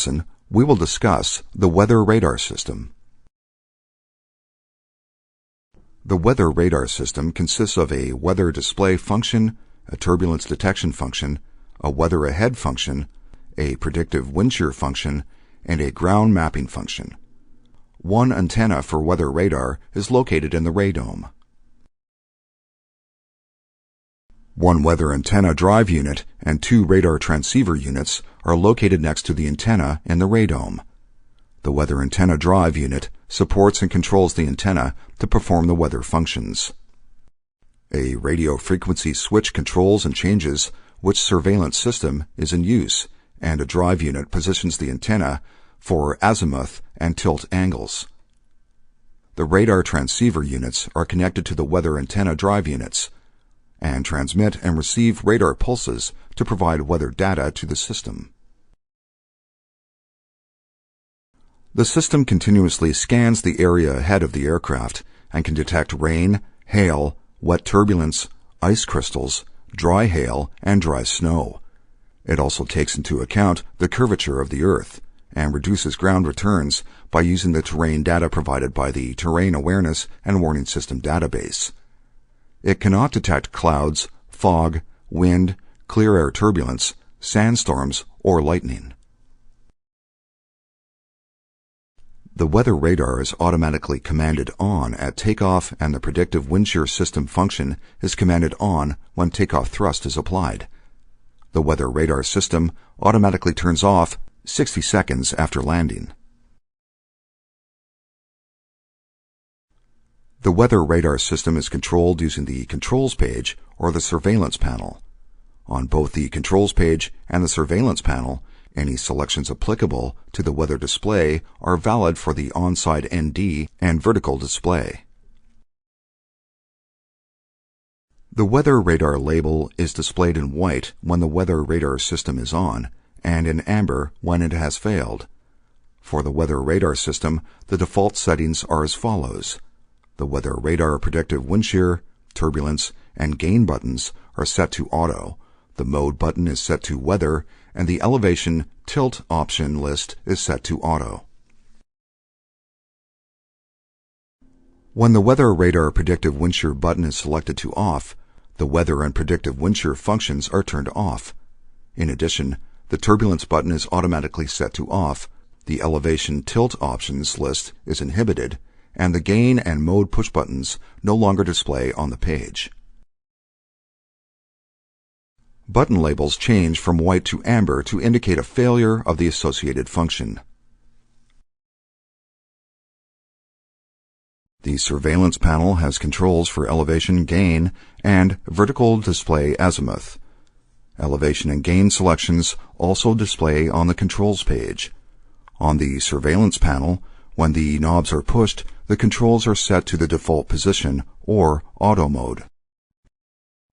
lesson, we will discuss the weather radar system. The weather radar system consists of a weather display function, a turbulence detection function, a weather ahead function, a predictive windshear function, and a ground mapping function. One antenna for weather radar is located in the radome. One weather antenna drive unit and two radar transceiver units are located next to the antenna in the radome. The weather antenna drive unit supports and controls the antenna to perform the weather functions. A radio frequency switch controls and changes which surveillance system is in use, and a drive unit positions the antenna for azimuth and tilt angles. The radar transceiver units are connected to the weather antenna drive units and transmit and receive radar pulses to provide weather data to the system. The system continuously scans the area ahead of the aircraft and can detect rain, hail, wet turbulence, ice crystals, dry hail, and dry snow. It also takes into account the curvature of the Earth and reduces ground returns by using the terrain data provided by the Terrain Awareness and Warning System database. It cannot detect clouds, fog, wind, clear air turbulence, sandstorms, or lightning. The weather radar is automatically commanded on at takeoff, and the predictive windshear system function is commanded on when takeoff thrust is applied. The weather radar system automatically turns off 60 seconds after landing. The weather radar system is controlled using the controls page or the surveillance panel. On both the controls page and the surveillance panel, any selections applicable to the weather display are valid for the on-side ND and vertical display. The weather radar label is displayed in white when the weather radar system is on, and in amber when it has failed. For the weather radar system, the default settings are as follows. The weather radar predictive windshear, turbulence, and gain buttons are set to auto. The mode button is set to weather, and the elevation tilt option list is set to auto. When the weather radar predictive windshear button is selected to off, the weather and predictive windshear functions are turned off. In addition, the turbulence button is automatically set to off, the elevation tilt options list is inhibited, and the gain and mode push buttons no longer display on the page. Button labels change from white to amber to indicate a failure of the associated function. The surveillance panel has controls for elevation gain and vertical display azimuth. Elevation and gain selections also display on the controls page. On the surveillance panel, when the knobs are pushed, the controls are set to the default position or auto mode.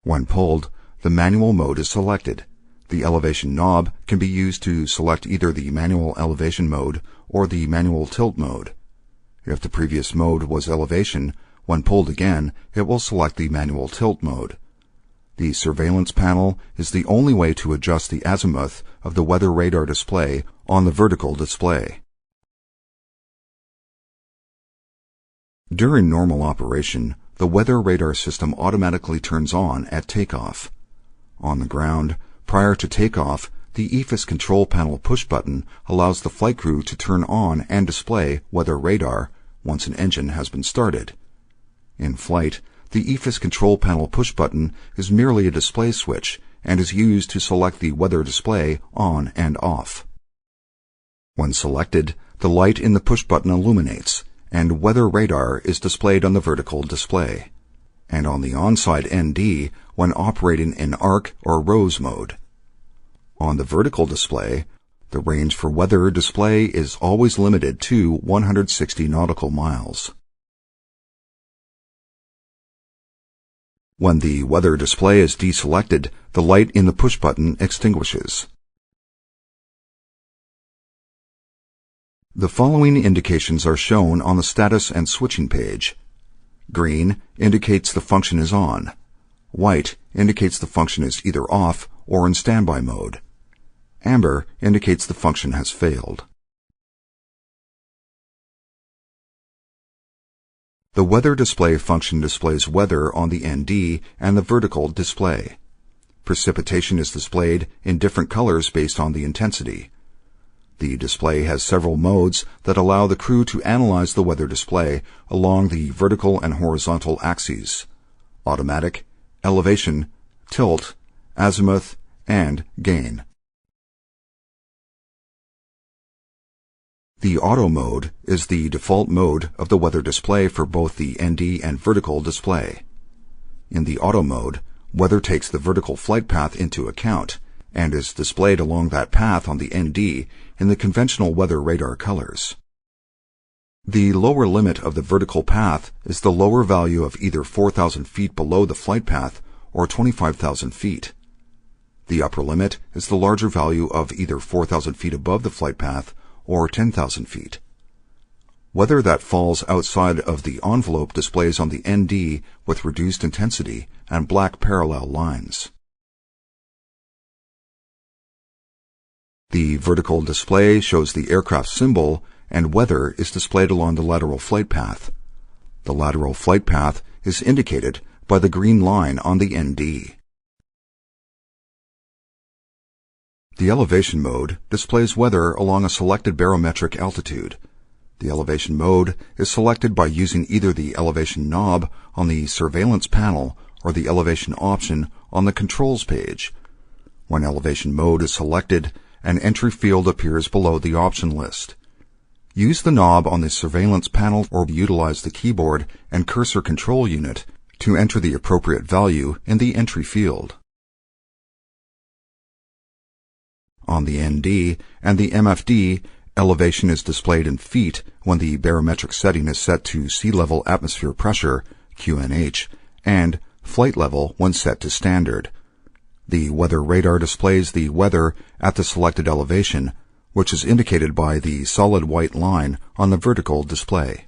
When pulled, the manual mode is selected. The elevation knob can be used to select either the manual elevation mode or the manual tilt mode. If the previous mode was elevation, when pulled again, it will select the manual tilt mode. The surveillance panel is the only way to adjust the azimuth of the weather radar display on the vertical display. During normal operation, the weather radar system automatically turns on at takeoff. On the ground, prior to takeoff, the EFIS control panel push button allows the flight crew to turn on and display weather radar once an engine has been started. In flight, the EFIS control panel push button is merely a display switch and is used to select the weather display on and off. When selected, the light in the push button illuminates, and weather radar is displayed on the vertical display, and on the on-side ND when operating in arc or rose mode. On the vertical display, the range for weather display is always limited to 160 nautical miles. When the weather display is deselected, the light in the push button extinguishes. The following indications are shown on the status and switching page. Green indicates the function is on. White indicates the function is either off or in standby mode. Amber indicates the function has failed. The weather display function displays weather on the ND and the vertical display. Precipitation is displayed in different colors based on the intensity. The display has several modes that allow the crew to analyze the weather display along the vertical and horizontal axes: automatic, elevation, tilt, azimuth, and gain. The auto mode is the default mode of the weather display for both the ND and vertical display. In the auto mode, weather takes the vertical flight path into account and is displayed along that path on the ND in the conventional weather radar colors. The lower limit of the vertical path is the lower value of either 4,000 feet below the flight path or 25,000 feet. The upper limit is the larger value of either 4,000 feet above the flight path or 10,000 feet. Weather that falls outside of the envelope displays on the ND with reduced intensity and black parallel lines. The vertical display shows the aircraft symbol, and weather is displayed along the lateral flight path. The lateral flight path is indicated by the green line on the ND. The elevation mode displays weather along a selected barometric altitude. The elevation mode is selected by using either the elevation knob on the surveillance panel or the elevation option on the controls page. When elevation mode is selected, an entry field appears below the option list. Use the knob on the surveillance panel or utilize the keyboard and cursor control unit to enter the appropriate value in the entry field. On the ND and the MFD, elevation is displayed in feet when the barometric setting is set to sea level atmosphere pressure, QNH, and flight level when set to standard. The weather radar displays the weather at the selected elevation, which is indicated by the solid white line on the vertical display.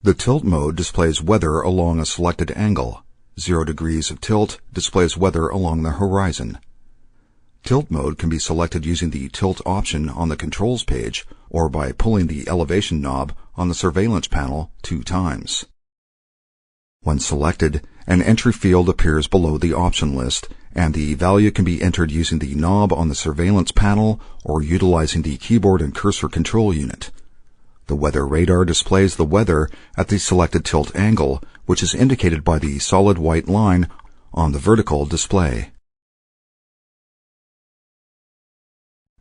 The tilt mode displays weather along a selected angle. 0 degrees of tilt displays weather along the horizon. Tilt mode can be selected using the tilt option on the controls page or by pulling the elevation knob on the surveillance panel 2 times. When selected, an entry field appears below the option list, and the value can be entered using the knob on the surveillance panel or utilizing the keyboard and cursor control unit. The weather radar displays the weather at the selected tilt angle, which is indicated by the solid white line on the vertical display.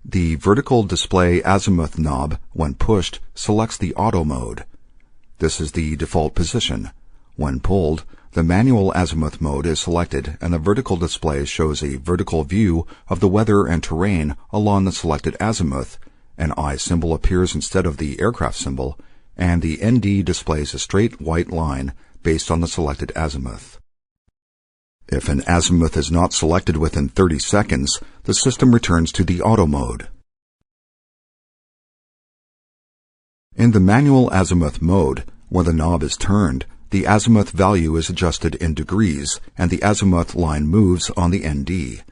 The vertical display azimuth knob, when pushed, selects the auto mode. This is the default position. When pulled, the manual azimuth mode is selected and the vertical display shows a vertical view of the weather and terrain along the selected azimuth. An eye symbol appears instead of the aircraft symbol, and the ND displays a straight white line based on the selected azimuth. If an azimuth is not selected within 30 seconds, the system returns to the auto mode. In the manual azimuth mode, when the knob is turned, the azimuth value is adjusted in degrees and the azimuth line moves on the ND.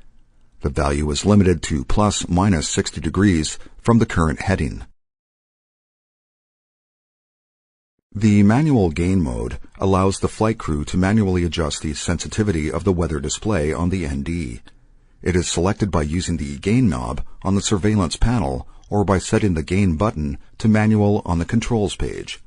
The value is limited to plus/minus 60 degrees from the current heading. The manual gain mode allows the flight crew to manually adjust the sensitivity of the weather display on the ND. It is selected by using the gain knob on the surveillance panel or by setting the gain button to manual on the controls page.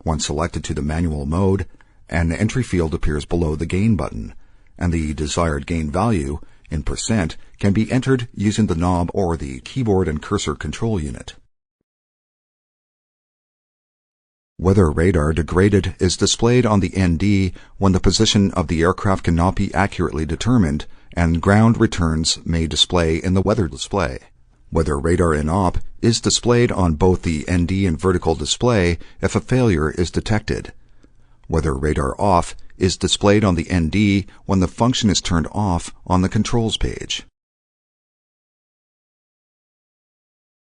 Once selected to the manual mode, an entry field appears below the gain button, and the desired gain value in percent can be entered using the knob or the keyboard and cursor control unit. Weather radar degraded is displayed on the ND when the position of the aircraft cannot be accurately determined, and ground returns may display in the weather display. Weather radar in op is displayed on both the ND and vertical display if a failure is detected. Weather radar off is displayed on the ND when the function is turned off on the controls page.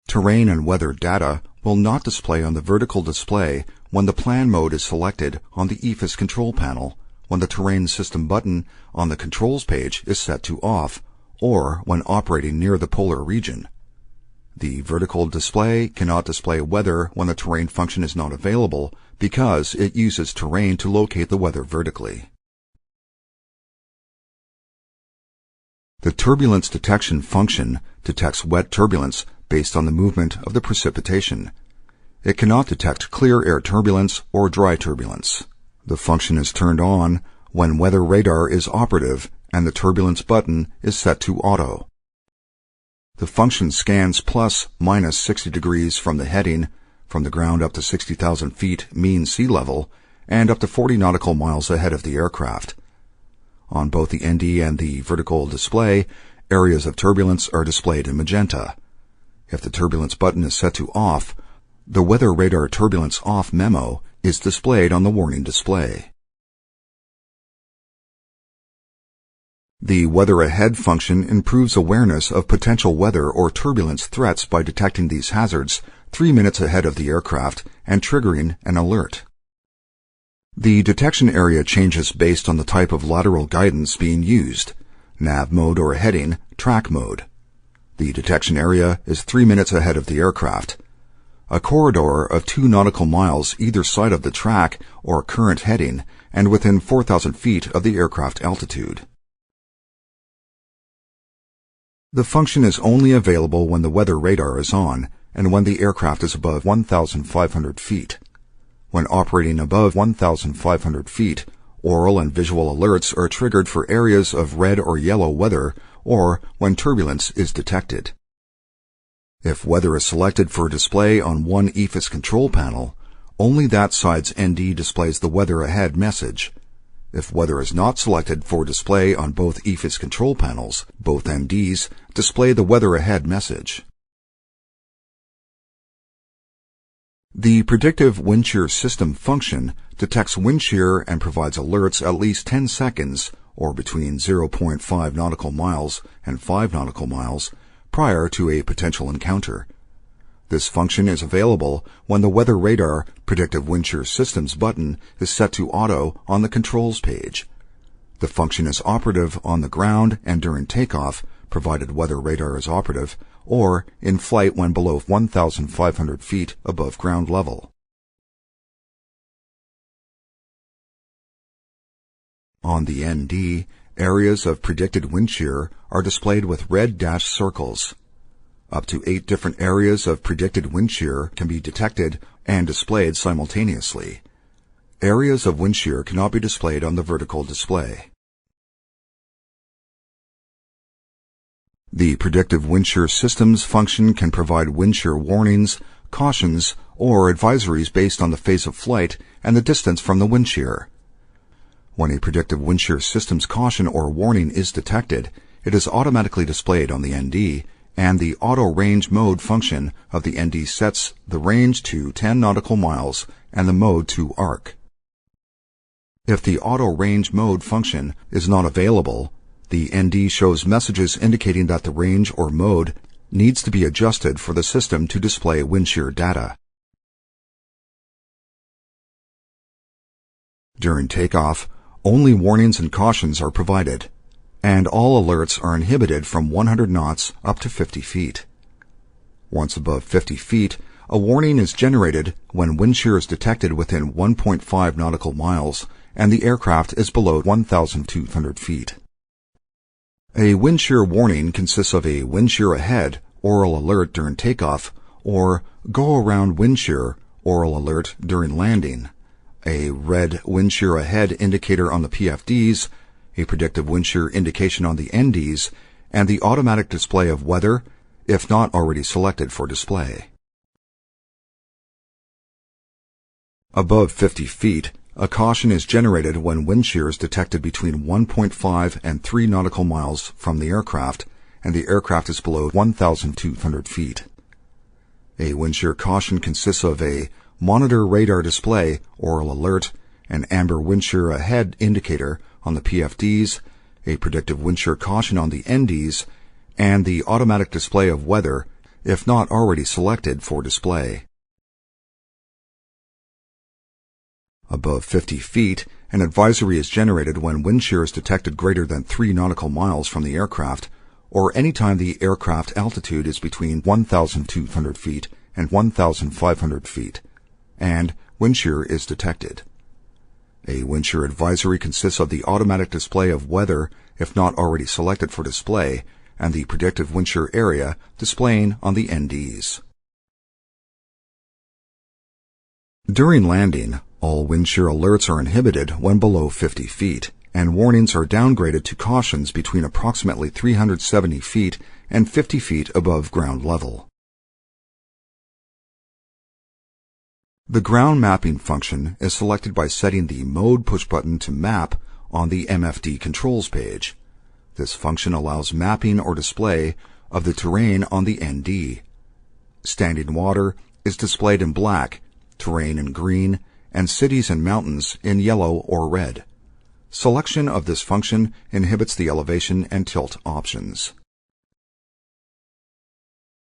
Terrain and weather data will not display on the vertical display when the plan mode is selected on the EFIS control panel, when the terrain system button on the controls page is set to off or when operating near the polar region. The vertical display cannot display weather when the terrain function is not available because it uses terrain to locate the weather vertically. The turbulence detection function detects wet turbulence based on the movement of the precipitation. It cannot detect clear air turbulence or dry turbulence. The function is turned on when weather radar is operative and the turbulence button is set to auto. The function scans plus minus 60 degrees from the heading, from the ground up to 60,000 feet mean sea level, and up to 40 nautical miles ahead of the aircraft. On both the ND and the vertical display, areas of turbulence are displayed in magenta. If the turbulence button is set to off, the Weather Radar Turbulence Off memo is displayed on the warning display. The Weather Ahead function improves awareness of potential weather or turbulence threats by detecting these hazards 3 minutes ahead of the aircraft and triggering an alert. The detection area changes based on the type of lateral guidance being used, nav mode or heading, track mode. The detection area is 3 minutes ahead of the aircraft. A corridor of 2 nautical miles either side of the track or current heading and within 4,000 feet of the aircraft altitude. The function is only available when the weather radar is on and when the aircraft is above 1,500 feet. When operating above 1,500 feet, oral and visual alerts are triggered for areas of red or yellow weather or when turbulence is detected. If weather is selected for display on one EFIS control panel, only that side's ND displays the weather ahead message. If weather is not selected for display on both EFIS control panels, both NDs display the weather ahead message. The Predictive Windshear System function detects wind shear and provides alerts at least 10 seconds, or between 0.5 nautical miles and 5 nautical miles, prior to a potential encounter. This function is available when the Weather Radar Predictive Windshear Systems button is set to auto on the controls page. The function is operative on the ground and during takeoff, provided weather radar is operative, or in flight when below 1,500 feet above ground level. On the ND, areas of predicted wind shear are displayed with red dashed circles. Up to 8 different areas of predicted wind shear can be detected and displayed simultaneously. Areas of wind shear cannot be displayed on the vertical display. The Predictive Windshear Systems function can provide wind shear warnings, cautions, or advisories based on the phase of flight and the distance from the wind shear. When a Predictive Windshear Systems caution or warning is detected, it is automatically displayed on the ND, and the Auto Range Mode function of the ND sets the range to 10 nautical miles and the mode to arc. If the Auto Range Mode function is not available, the ND shows messages indicating that the range or mode needs to be adjusted for the system to display wind shear data. During takeoff, only warnings and cautions are provided, and all alerts are inhibited from 100 knots up to 50 feet. Once above 50 feet, a warning is generated when wind shear is detected within 1.5 nautical miles and the aircraft is below 1,200 feet. A wind shear warning consists of a wind shear ahead oral alert during takeoff or go around wind shear oral alert during landing, a red wind shear ahead indicator on the PFDs, a predictive wind shear indication on the NDs, and the automatic display of weather, if not already selected for display. Above 50 feet, a caution is generated when wind shear is detected between 1.5 and 3 nautical miles from the aircraft and the aircraft is below 1,200 feet. A wind shear caution consists of a monitor radar display oral alert, an amber wind shear ahead indicator on the PFDs, a predictive wind shear caution on the NDs, and the automatic display of weather, if not already selected for display. Above 50 feet, an advisory is generated when wind shear is detected greater than 3 nautical miles from the aircraft, or anytime the aircraft altitude is between 1,200 feet and 1,500 feet, and wind shear is detected. A wind shear advisory consists of the automatic display of weather, if not already selected for display, and the predictive wind shear area displaying on the NDs. During landing, all wind shear alerts are inhibited when below 50 feet, and warnings are downgraded to cautions between approximately 370 feet and 50 feet above ground level. The ground mapping function is selected by setting the Mode push button to Map on the MFD Controls page. This function allows mapping or display of the terrain on the ND. Standing water is displayed in black, terrain in green, and cities and mountains in yellow or red. Selection of this function inhibits the elevation and tilt options.